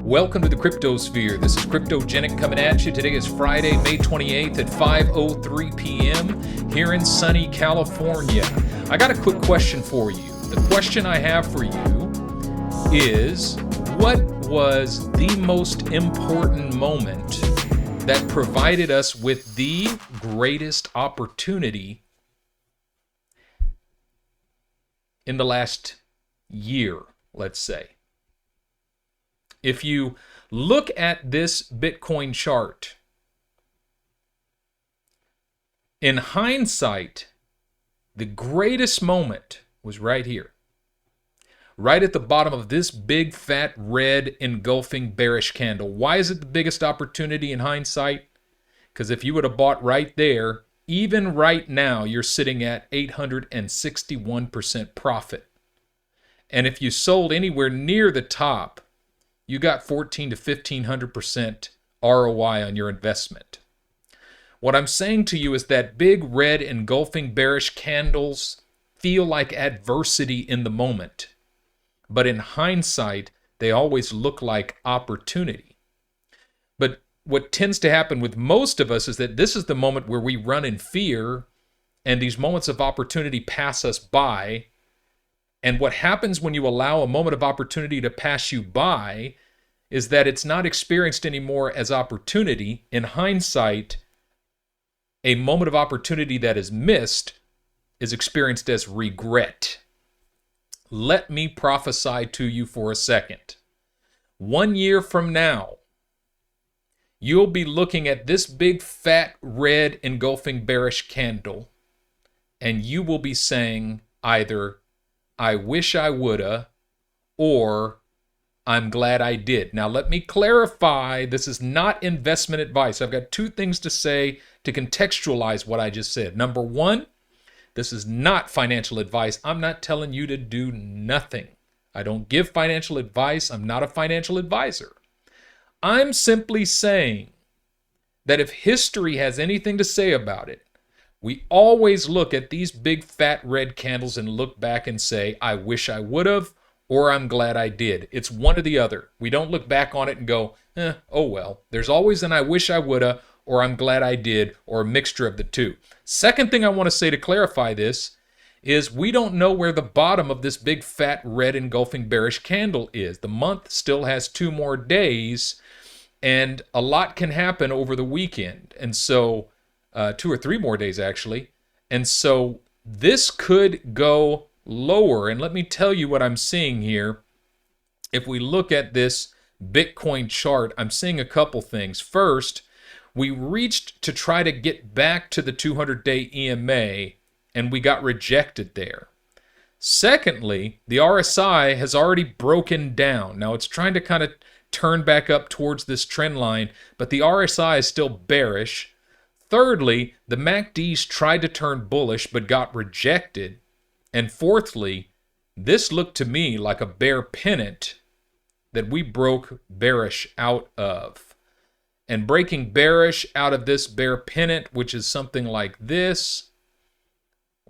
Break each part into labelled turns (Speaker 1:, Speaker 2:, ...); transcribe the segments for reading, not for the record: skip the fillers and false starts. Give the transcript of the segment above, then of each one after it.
Speaker 1: Welcome to the Cryptosphere. This is Cryptogenic coming at you. Today is Friday, May 28th at 5:03 p.m. here in sunny California. I got a quick question for you. The question I have for you is, what was the most important moment that provided us with the greatest opportunity in the last year, let's say? If you look at this Bitcoin chart, in hindsight, the greatest moment was right here. Right at the bottom of this big, fat, red, engulfing bearish candle. Why is it the biggest opportunity in hindsight? Because if you would have bought right there, even right now, you're sitting at 861% profit. And if you sold anywhere near the top, you got 14 to 1500% ROI on your investment. What I'm saying to you is that big red engulfing bearish candles feel like adversity in the moment. But in hindsight, they always look like opportunity. But what tends to happen with most of us is that this is the moment where we run in fear and these moments of opportunity pass us by. And what happens when you allow a moment of opportunity to pass you by is that it's not experienced anymore as opportunity. In hindsight, a moment of opportunity that is missed is experienced as regret. Let me prophesy to you for a second. 1 year from now, you'll be looking at this big, fat, red, engulfing bearish candle, and you will be saying either, I wish I woulda, or I'm glad I did. Now, let me clarify, this is not investment advice. I've got two things to say to contextualize what I just said. Number one, this is not financial advice. I'm not telling you to do nothing. I don't give financial advice. I'm not a financial advisor. I'm simply saying that if history has anything to say about it, we always look at these big fat red candles and look back and say, I wish I would have, or I'm glad I did. It's one or the other. We don't look back on it and go, oh well. There's always an I wish I woulda, or I'm glad I did, or a mixture of the two. Second thing I want to say to clarify this is we don't know where the bottom of this big fat red engulfing bearish candle is. The month still has 2 more days, and a lot can happen over the weekend. And so 2 or 3 more days actually. And so this could go lower. And let me tell you what I'm seeing here. If we look at this Bitcoin chart, I'm seeing a couple things. First, we reached to try to get back to the 200-day EMA, and we got rejected there. Secondly, the RSI has already broken down. Now it's trying to kind of turn back up towards this trend line, but the RSI is still bearish. Thirdly, the MACDs tried to turn bullish but got rejected. And fourthly, this looked to me like a bear pennant that we broke bearish out of. And breaking bearish out of this bear pennant, which is something like this,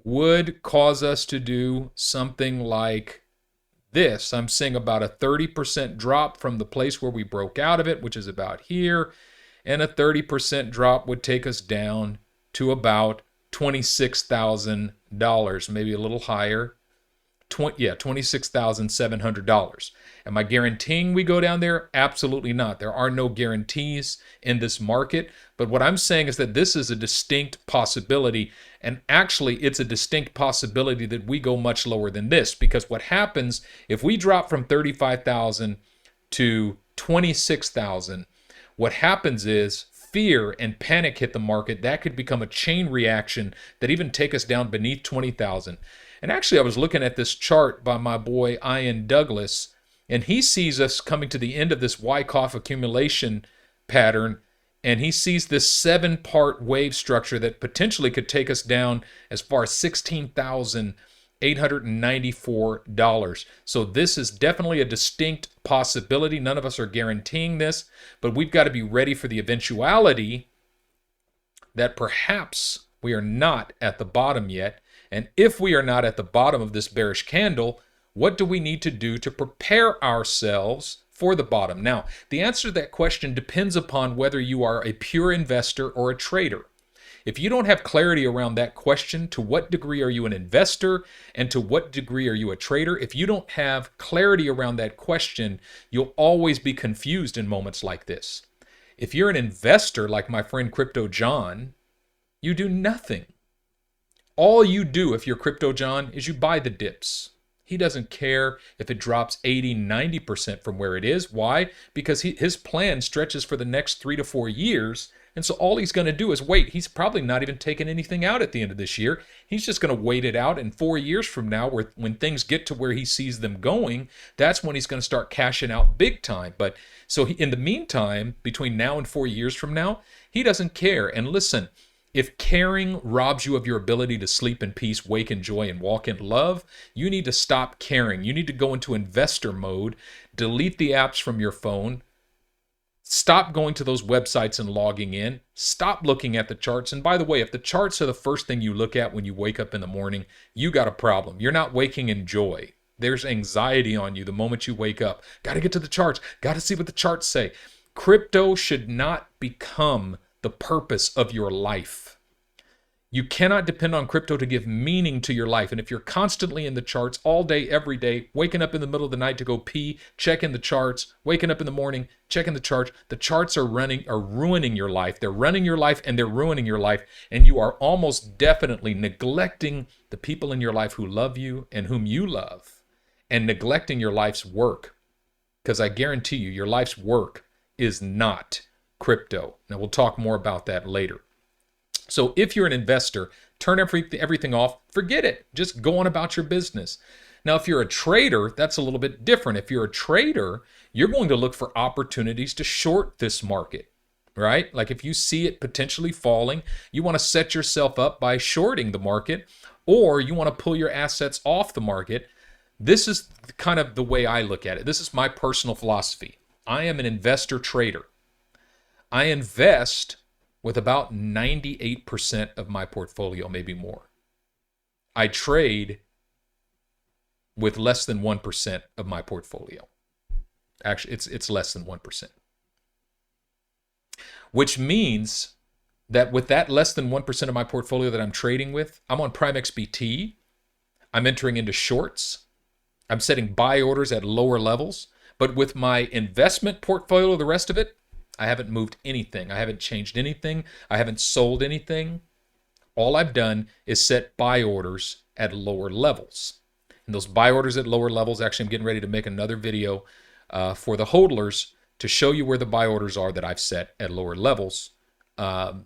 Speaker 1: would cause us to do something like this. I'm seeing about a 30% drop from the place where we broke out of it, which is about here. And a 30% drop would take us down to about $26,000, maybe a little higher. $26,700. Am I guaranteeing we go down there? Absolutely not. There are no guarantees in this market. But what I'm saying is that this is a distinct possibility. And actually, it's a distinct possibility that we go much lower than this. Because what happens if we drop from 35,000 to 26,000, what happens is fear and panic hit the market. That could become a chain reaction that even take us down beneath 20,000. And actually, I was looking at this chart by my boy Ian Douglas, and he sees us coming to the end of this Wyckoff accumulation pattern, and he sees this 7-part wave structure that potentially could take us down as far as $16,894. So this is definitely a distinct possibility. None of us are guaranteeing this, but we've got to be ready for the eventuality that perhaps we are not at the bottom yet. And if we are not at the bottom of this bearish candle, what do we need to do to prepare ourselves for the bottom? Now, the answer to that question depends upon whether you are a pure investor or a trader. If you don't have clarity around that question, to what degree are you an investor and to what degree are you a trader? If you don't have clarity around that question, you'll always be confused in moments like this. If you're an investor like my friend Crypto John, you do nothing. All you do if you're Crypto John is you buy the dips. He doesn't care if it drops 80, 90% from where it is. Why? Because his plan stretches for the next 3 to 4 years. And so all he's going to do is wait. He's probably not even taking anything out at the end of this year. He's just going to wait it out. And 4 years from now, when things get to where he sees them going, that's when he's going to start cashing out big time. But so in the meantime, between now and 4 years from now, he doesn't care. And listen, if caring robs you of your ability to sleep in peace, wake in joy, and walk in love, you need to stop caring. You need to go into investor mode, delete the apps from your phone, stop going to those websites and logging in, stop looking at the charts. And by the way, if the charts are the first thing you look at when you wake up in the morning, you got a problem. You're not waking in joy. There's anxiety on you the moment you wake up. Got to get to the charts. Got to see what the charts say. Crypto should not become the purpose of your life. You cannot depend on crypto to give meaning to your life. And if you're constantly in the charts all day, every day, waking up in the middle of the night to go pee, checking the charts, waking up in the morning, checking the charts are ruining your life. They're running your life and they're ruining your life. And you are almost definitely neglecting the people in your life who love you and whom you love, and neglecting your life's work. Because I guarantee you, your life's work is not crypto. Now, we'll talk more about that later. So if you're an investor, turn everything off, forget it. Just go on about your business. Now, if you're a trader, that's a little bit different. If you're a trader, you're going to look for opportunities to short this market, right? Like if you see it potentially falling, you want to set yourself up by shorting the market, or you want to pull your assets off the market. This is kind of the way I look at it. This is my personal philosophy. I am an investor trader. I invest with about 98% of my portfolio, maybe more. I trade with less than 1% of my portfolio. Actually, it's less than 1%. Which means that with that less than 1% of my portfolio that I'm trading with, I'm on Primexbt. I'm entering into shorts. I'm setting buy orders at lower levels. But with my investment portfolio, the rest of it, I haven't moved anything. I haven't changed anything. I haven't sold anything. All I've done is set buy orders at lower levels. And those buy orders at lower levels, actually, I'm getting ready to make another video for the hodlers to show you where the buy orders are that I've set at lower levels. You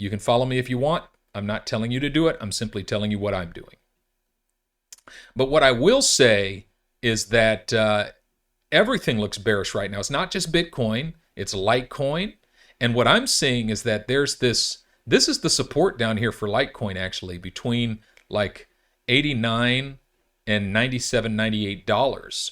Speaker 1: can follow me if you want. I'm not telling you to do it. I'm simply telling you what I'm doing. But what I will say is that everything looks bearish right now. It's not just Bitcoin, it's Litecoin. And what I'm seeing is that there's this is the support down here for Litecoin, actually, between like 89 and 97, $98.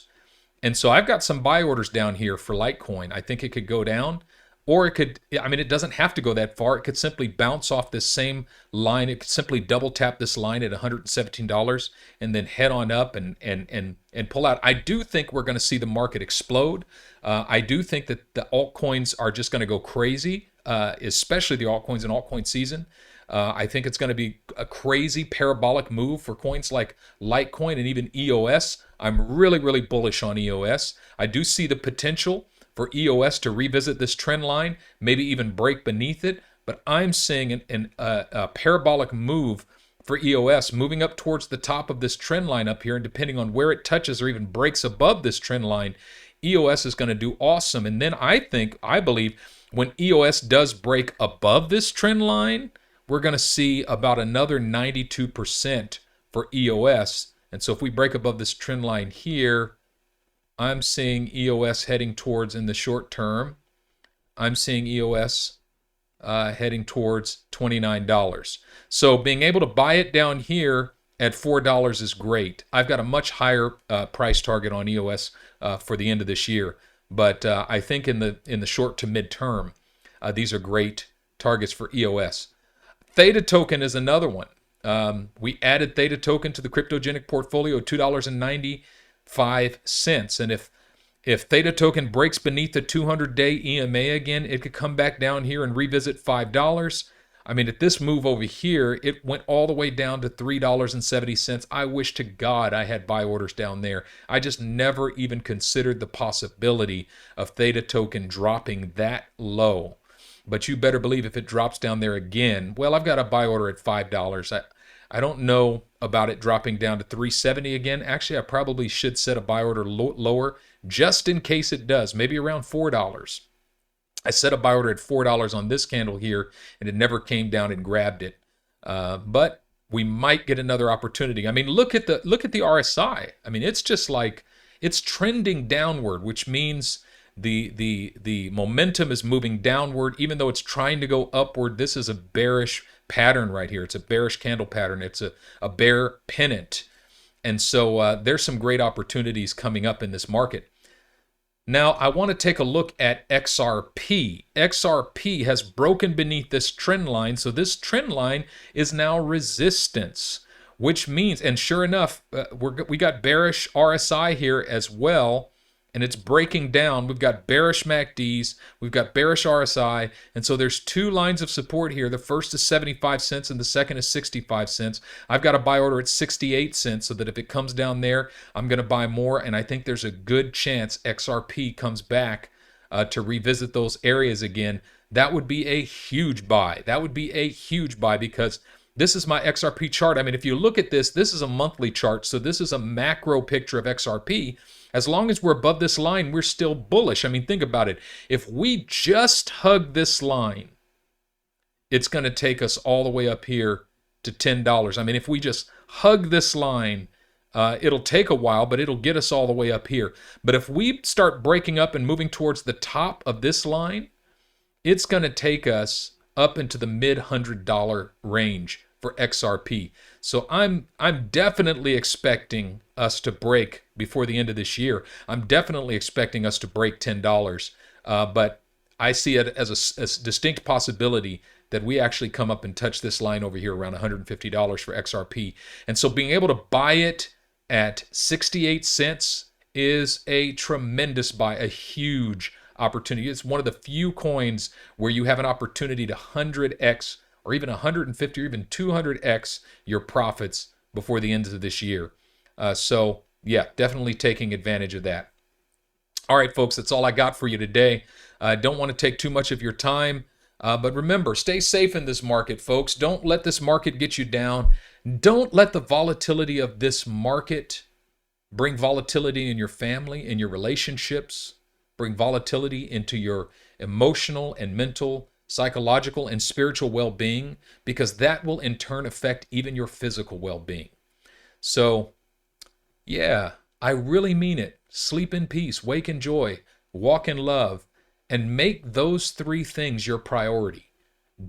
Speaker 1: And so I've got some buy orders down here for Litecoin. I think it could go down, or it could, I mean, it doesn't have to go that far. It could simply bounce off this same line. It could simply double tap this line at $117 and then head on up and pull out. I do think we're going to see the market explode. I do think that the altcoins are just going to go crazy, especially the altcoins in altcoin season. I think it's going to be a crazy parabolic move for coins like Litecoin and even EOS. I'm really, really bullish on EOS. I do see the potential for EOS to revisit this trend line, maybe even break beneath it. But I'm seeing a parabolic move for EOS moving up towards the top of this trend line up here. And depending on where it touches or even breaks above this trend line, EOS is going to do awesome. And then I believe when EOS does break above this trend line, we're going to see about another 92% for EOS. And so if we break above this trend line here, I'm seeing EOS heading towards, in the short term, I'm seeing EOS heading towards $29. So being able to buy it down here at $4 is great. I've got a much higher price target on EOS for the end of this year. But I think in the short to mid term, these are great targets for EOS. Theta token is another one. We added Theta token to the cryptogenic portfolio at $2.95. And If Theta token breaks beneath the 200-day EMA again, it could come back down here and revisit $5. I mean, at this move over here, it went all the way down to $3.70. I wish to God I had buy orders down there. I just never even considered the possibility of Theta token dropping that low. But you better believe if it drops down there again, well, I've got a buy order at $5. I don't know about it dropping down to $3.70 again. Actually, I probably should set a buy order lower just in case it does, maybe around $4. I set a buy order at $4 on this candle here, and it never came down and grabbed it. But we might get another opportunity. I mean, look at the RSI. I mean, it's just like it's trending downward, which means the momentum is moving downward, even though it's trying to go upward. This is a bearish pattern right here. It's a bearish candle pattern. It's a bear pennant. And so there's some great opportunities coming up in this market. Now, I want to take a look at XRP. XRP has broken beneath this trend line, so this trend line is now resistance, which means, and sure enough, we got bearish RSI here as well, and it's breaking down. We've got bearish MACDs, we've got bearish RSI, and so there's two lines of support here. The first is 75 cents and the second is 65 cents. I've got a buy order at 68 cents so that if it comes down there, I'm going to buy more, and I think there's a good chance XRP comes back to revisit those areas again. That would be a huge buy. That would be a huge buy because this is my XRP chart. I mean, if you look at this, this is a monthly chart, so this is a macro picture of XRP. As long as we're above this line, we're still bullish. I mean, think about it. If we just hug this line, it's going to take us all the way up here to $10. I mean, if we just hug this line, it'll take a while, but it'll get us all the way up here. But if we start breaking up and moving towards the top of this line, it's going to take us up into the mid-$100 range for XRP. So I'm definitely expecting us to break before the end of this year. I'm definitely expecting us to break $10. But I see it as a distinct possibility that we actually come up and touch this line over here around $150 for XRP. And so being able to buy it at 68 cents is a tremendous buy, a huge opportunity. It's one of the few coins where you have an opportunity to 100x or even 150 or even 200x your profits before the end of this year. So yeah, definitely taking advantage of that. All right, folks, that's all I got for you today. I don't want to take too much of your time, but remember, stay safe in this market, folks. Don't let this market get you down. Don't let the volatility of this market bring volatility in your family, in your relationships, bring volatility into your emotional and mental, psychological and spiritual well-being, because that will in turn affect even your physical well-being. So, yeah, I really mean it. Sleep in peace, wake in joy, walk in love, and make those three things your priority.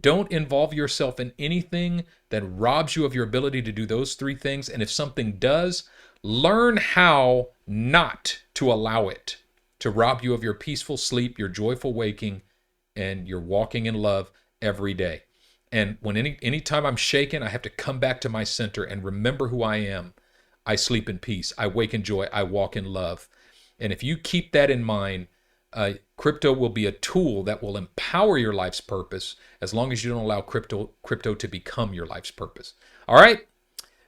Speaker 1: Don't involve yourself in anything that robs you of your ability to do those three things. And if something does, learn how not to allow it to rob you of your peaceful sleep, your joyful waking, and your walking in love every day. And when anytime I'm shaken, I have to come back to my center and remember who I am. I sleep in peace. I wake in joy. I walk in love. And if you keep that in mind, crypto will be a tool that will empower your life's purpose as long as you don't allow crypto to become your life's purpose. All right?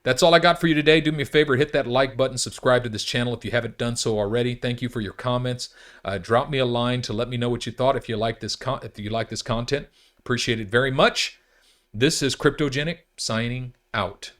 Speaker 1: That's all I got for you today. Do me a favor, hit that like button, subscribe to this channel if you haven't done so already. Thank you for your comments. Drop me a line to let me know what you thought if you like this content. Appreciate it very much. This is Cryptogenic signing out.